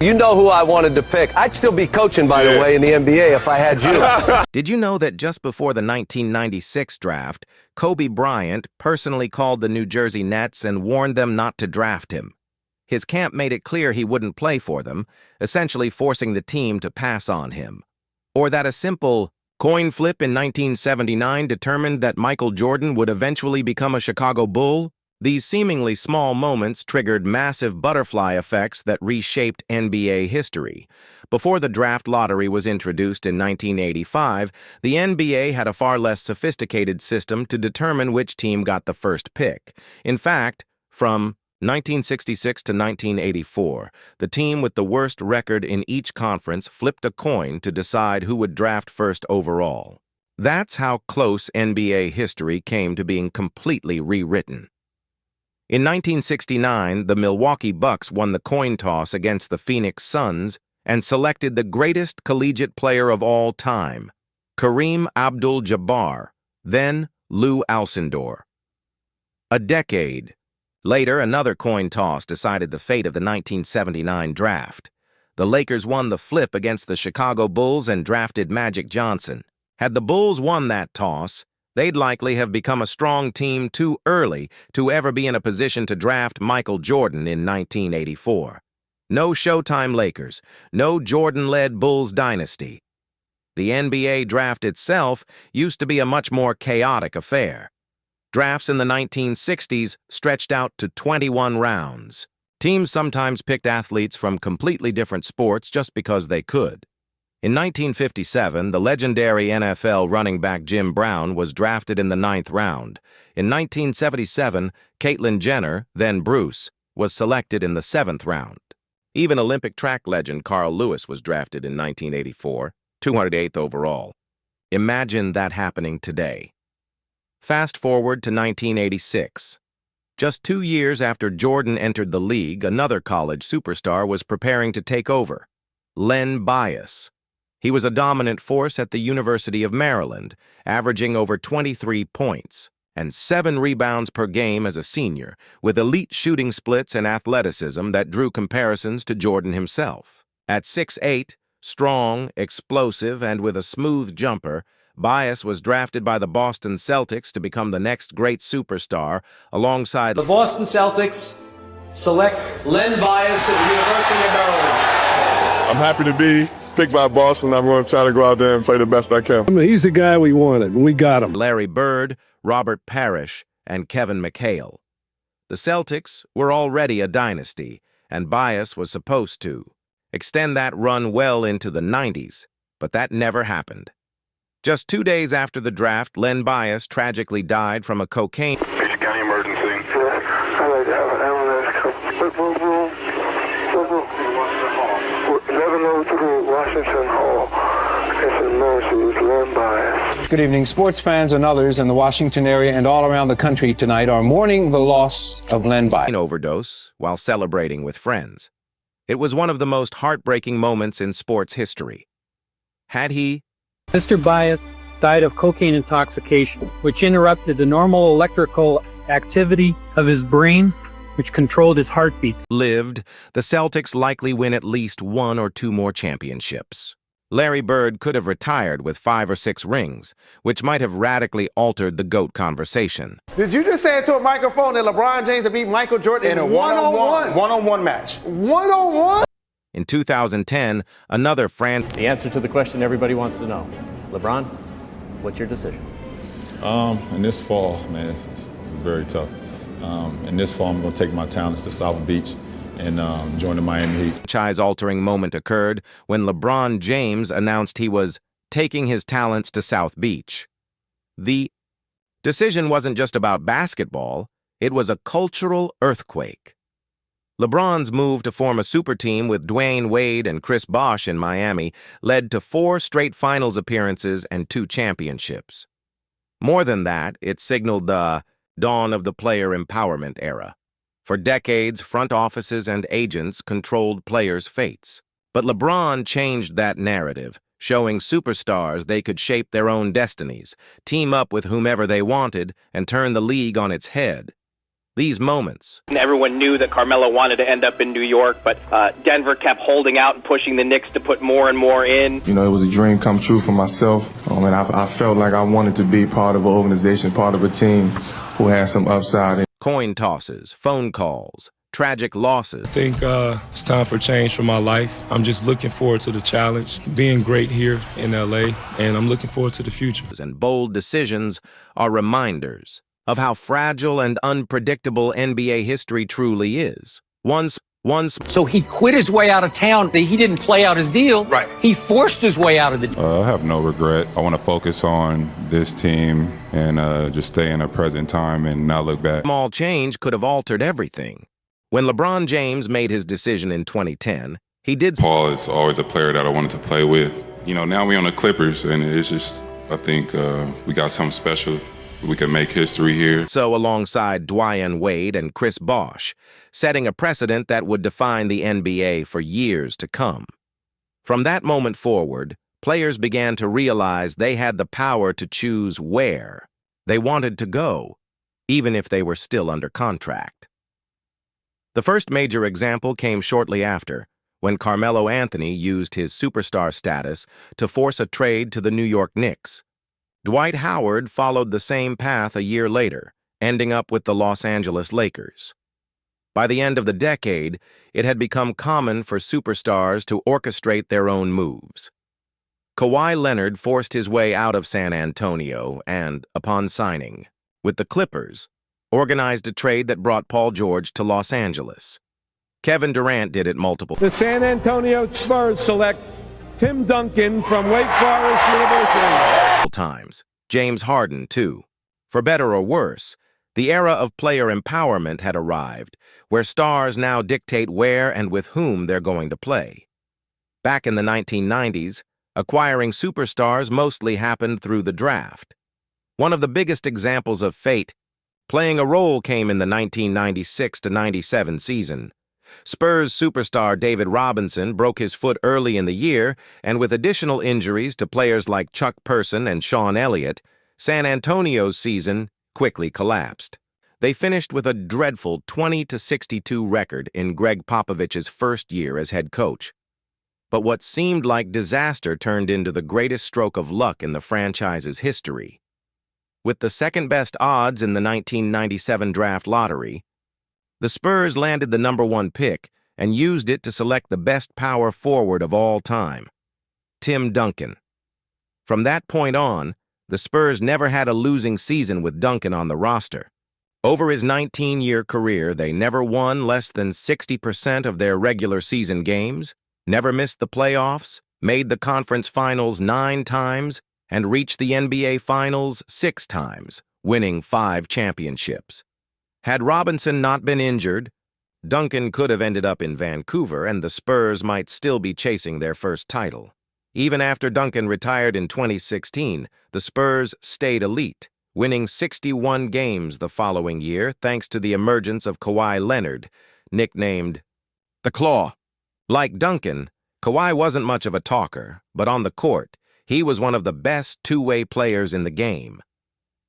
You know who I wanted to pick. I'd still be coaching, by the way, in the NBA if I had you. Did you know that just before the 1996 draft, Kobe Bryant personally called the New Jersey Nets and warned them not to draft him? His camp made it clear he wouldn't play for them, essentially forcing the team to pass on him. Or that a simple coin flip in 1979 determined that Michael Jordan would eventually become a Chicago Bull? These seemingly small moments triggered massive butterfly effects that reshaped NBA history. Before the draft lottery was introduced in 1985, the NBA had a far less sophisticated system to determine which team got the first pick. In fact, from 1966 to 1984, the team with the worst record in each conference flipped a coin to decide who would draft first overall. That's how close NBA history came to being completely rewritten. In 1969, the Milwaukee Bucks won the coin toss against the Phoenix Suns and selected the greatest collegiate player of all time, Kareem Abdul-Jabbar, then Lou Alcindor. A decade later, another coin toss decided the fate of the 1979 draft. The Lakers won the flip against the Chicago Bulls and drafted Magic Johnson. Had the Bulls won that toss, they'd likely have become a strong team too early to ever be in a position to draft Michael Jordan in 1984. No Showtime Lakers, no Jordan-led Bulls dynasty. The NBA draft itself used to be a much more chaotic affair. Drafts in the 1960s stretched out to 21 rounds. Teams sometimes picked athletes from completely different sports just because they could. In 1957, the legendary NFL running back Jim Brown was drafted in the 9th round. In 1977, Caitlyn Jenner, then Bruce, was selected in the 7th round. Even Olympic track legend Carl Lewis was drafted in 1984, 208th overall. Imagine that happening today. Fast forward to 1986. Just 2 years after Jordan entered the league, another college superstar was preparing to take over, Len Bias. He was a dominant force at the University of Maryland, averaging over 23 points and 7 rebounds per game as a senior, with elite shooting splits and athleticism that drew comparisons to Jordan himself. At 6'8", strong, explosive, and with a smooth jumper, Bias was drafted by the Boston Celtics to become the next great superstar, alongside The Boston Celtics select Len Bias of the University of Maryland. I'm happy to be picked by Boston. I'm going to try to go out there and play the best I can. He's the guy we wanted, and we got him. Larry Bird, Robert Parrish, and Kevin McHale. The Celtics were already a dynasty, and Bias was supposed to extend that run well into the 90s, but that never happened. Just 2 days after the draft, Len Bias tragically died from a cocaine. Basic county emergency. I'd like to have an ambulance come. Room. 1103 Washington Hall. It's an emergency. It's Len Bias. Good evening. Sports fans and others in the Washington area and all around the country tonight are mourning the loss of Len Bias. Overdose while celebrating with friends. It was one of the most heartbreaking moments in sports history. Had he Mr. Bias died of cocaine intoxication, which interrupted the normal electrical activity of his brain, which controlled his heartbeat. lived, the Celtics likely win at least 1 or 2 more championships. Larry Bird could have retired with 5 or 6 rings, which might have radically altered the GOAT conversation. Did you just say into a microphone that LeBron James would beat Michael Jordan in a one-on-one match? One-on-one? In 2010, another The answer to the question everybody wants to know. LeBron, what's your decision? In this fall, man, this is very tough. In this fall, I'm going to take my talents to South Beach and join the Miami Heat. franchise-altering moment occurred when LeBron James announced he was taking his talents to South Beach. The decision wasn't just about basketball, it was a cultural earthquake. LeBron's move to form a super team with Dwayne Wade and Chris Bosh in Miami led to 4 straight finals appearances and 2 championships. More than that, it signaled the dawn of the player empowerment era. For decades, front offices and agents controlled players' fates. But LeBron changed that narrative, showing superstars they could shape their own destinies, team up with whomever they wanted, and turn the league on its head. These moments, Everyone knew that Carmelo wanted to end up in New York, but Denver kept holding out and pushing the Knicks to put more and more in. You know, it was a dream come true for myself, and I felt like I wanted to be part of an organization, part of a team who had some upside. coin tosses, phone calls, tragic losses. I think it's time for change for my life. I'm just looking forward to the challenge, being great here in LA, and I'm looking forward to the future. And bold decisions are reminders of how fragile and unpredictable NBA history truly is. So he quit his way out of town. He didn't play out his deal. Right. He forced his way out of the deal. I have no regrets. I want to focus on this team and just stay in the present time and not look back. Small change could have altered everything. When LeBron James made his decision in 2010, he did. Paul is always a player that I wanted to play with. You know, now we're on the Clippers, and it's just, I think we got something special. We can make history here. So alongside Dwayne Wade and Chris Bosh, setting a precedent that would define the NBA for years to come. From that moment forward, players began to realize they had the power to choose where they wanted to go, even if they were still under contract. The first major example came shortly after, when Carmelo Anthony used his superstar status to force a trade to the New York Knicks. Dwight Howard followed the same path a year later, ending up with the Los Angeles Lakers. By the end of the decade, it had become common for superstars to orchestrate their own moves. Kawhi Leonard forced his way out of San Antonio and, upon signing with the Clippers, organized a trade that brought Paul George to Los Angeles. Kevin Durant did it multiple The San Antonio Spurs select Tim Duncan from Wake Forest University. times. James Harden, too. For better or worse, the era of player empowerment had arrived, where stars now dictate where and with whom they're going to play. Back in the 1990s, acquiring superstars mostly happened through the draft. One of the biggest examples of fate playing a role came in the 1996-97 season. Spurs superstar David Robinson broke his foot early in the year, and with additional injuries to players like Chuck Person and Sean Elliott, San Antonio's season quickly collapsed. They finished with a dreadful 20-62 record in Greg Popovich's first year as head coach. But what seemed like disaster turned into the greatest stroke of luck in the franchise's history. With the second-best odds in the 1997 draft lottery, the Spurs landed the #1 pick and used it to select the best power forward of all time, Tim Duncan. From that point on, the Spurs never had a losing season with Duncan on the roster. Over his 19-year career, they never won less than 60% of their regular season games, never missed the playoffs, made the conference finals 9 times, and reached the NBA Finals 6 times, winning 5 championships. Had Robinson not been injured, Duncan could have ended up in Vancouver and the Spurs might still be chasing their first title. Even after Duncan retired in 2016, the Spurs stayed elite, winning 61 games the following year thanks to the emergence of Kawhi Leonard, nicknamed the Claw. Like Duncan, Kawhi wasn't much of a talker, but on the court, he was one of the best two-way players in the game.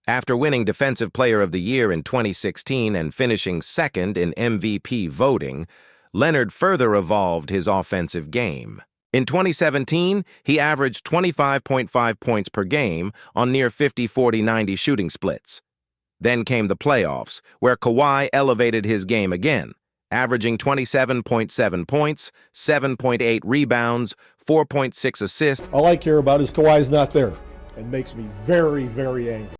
After winning Defensive Player of the Year in 2016 and finishing second in MVP voting, Leonard further evolved his offensive game. In 2017, he averaged 25.5 points per game on near 50-40-90 shooting splits. Then came the playoffs, where Kawhi elevated his game again, averaging 27.7 points, 7.8 rebounds, 4.6 assists. All I care about is Kawhi's not there. It makes me very, very angry.